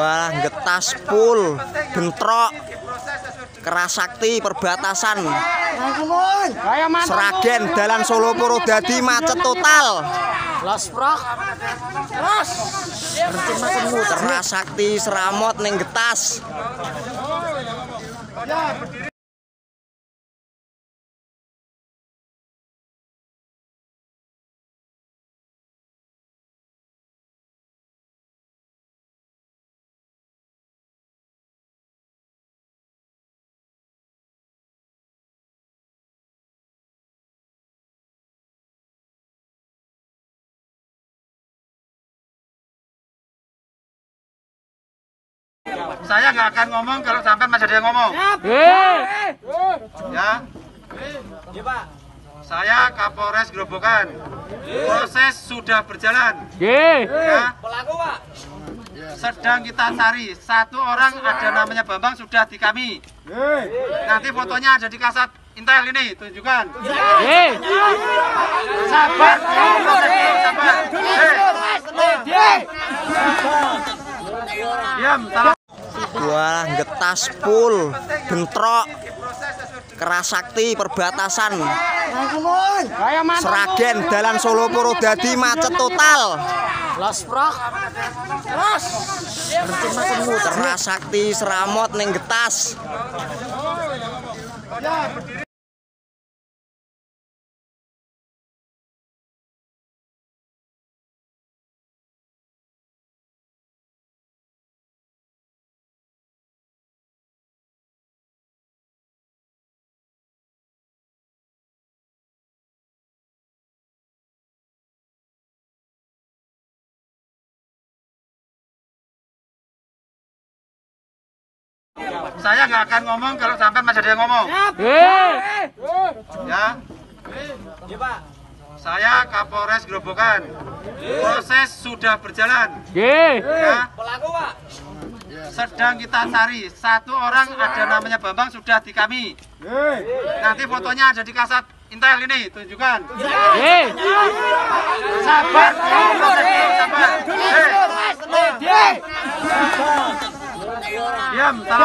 Wah, getas full, bentrok, Kerasakti perbatasan, Sragen Dalan Solo Purwodadi macet total. Kerasakti Seramot ning getas. Saya nggak akan ngomong kalau sampai masih ada yang ngomong. Ya. Saya Kapolres Grobogan. Proses sudah berjalan. Ya. Sedang kita cari. Satu orang ada namanya Bambang sudah di kami. Nanti fotonya ada di kasat Intel ini, tunjukkan. Sabar, sabar. Diam, salah. Wah, getas full, bentrok, Kerasakti perbatasan, Sragen Dalan Solo Purwodadi macet total. Kerasakti Seramot ning getas. Saya nggak akan ngomong kalau sampai masih ada yang ngomong. Ya. Saya Kapolres Grobogan. Proses sudah berjalan. Ya. Sedang kita cari. Satu orang ada namanya Bambang sudah di kami. Nanti fotonya ada di kasat Intel ini, tunjukkan. Sabar, sabar. Diam, salah.